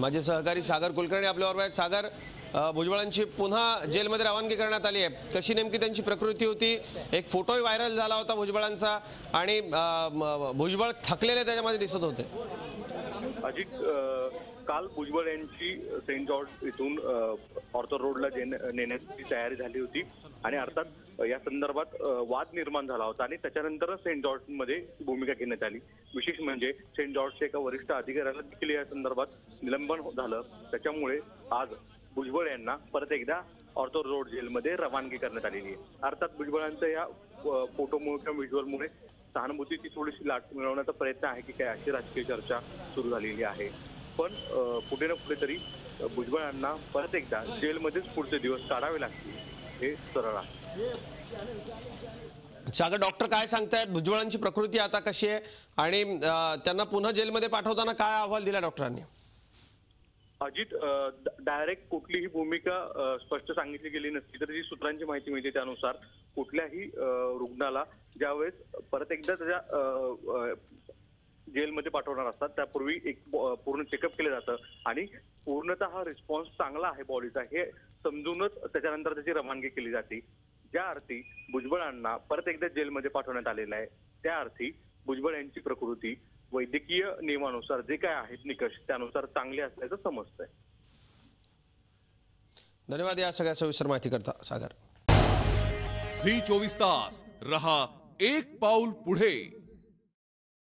माझे सहकारी सागर कुलकर्णी आपल्याबरोबर आहेत। सागर, भुजबळांची पुन्हा जेलमध्ये रवानगी करण्यात आली आहे। कशी नेमकी त्यांची प्रकृती होती? एक फोटोही व्हायरल झाला होता भुजबळांचा आणि भुजबळ थकलेले त्याच्यामध्ये दिसत होते। अजित, काल भुजबळ यांची सेंट जॉर्ज इथून ऑर्थर रोडला नेण्याची तयारी झाली होती आणि अर्थात या संदर्भात वाद निर्माण झाला होता आणि त्याच्यानंतर सेंट जॉर्ज मध्ये भूमिका घेण्यात आली। विशेष म्हणजे सेंट जॉर्जच्या एका वरिष्ठ अधिकाऱ्याला देखील या संदर्भात निलंबन झालं। त्याच्यामुळे आज भुजबळ यांना परत एकदा ऑर्थर रोड जेलमध्ये रवानगी करण्यात आलेली आहे। अर्थात भुजबळांच्या या फोटोमुळे किंवा व्हिज्युअलमुळे सहानुभूतीची थोडीशी लाट मिळवण्याचा प्रयत्न आहे की काय, अशी राजकीय चर्चा सुरू झालेली आहे। पण कुठे ना कुठेतरी भुजबळांना परत एकदा जेलमध्येच पुढचे दिवस काढावे लागतील हे सरळ आहे। सागर, डॉक्टर काय सांगतायत? भुजबळांची प्रकृती आता कशी आहे आणि त्यांना पुन्हा जेलमध्ये पाठवताना काय अहवाल दिला डॉक्टरांनी? अजित, डायरेक्ट कुठलीही भूमिका स्पष्ट सांगितली गेली नसती, तर जी सूत्रांची माहिती मिळते त्यानुसार कुठल्याही रुग्णाला ज्यावेळेस परत एकदा त्याच्या जेलमध्ये पाठवणार असतात त्यापूर्वी एक पूर्ण चेकअप केलं जातं आणि पूर्णतः हा रिस्पॉन्स चांगला आहे बॉडीचा हे समजूनच त्याच्यानंतर त्याची रवानगी केली जाते। ज्या अर्थी भुजबळांना परत एकदा जेलमध्ये पाठवण्यात आलेलं आहे त्या अर्थी भुजबळ यांची प्रकृती वैद्यकीय नियमानुसार जे काय आहेत निकष त्यानुसार चांगले असल्याचं समजतंय। धन्यवाद या सगळ्या सविस्तर माहिती करता सागर। झी 24 तास रहा एक पाऊल पुढे।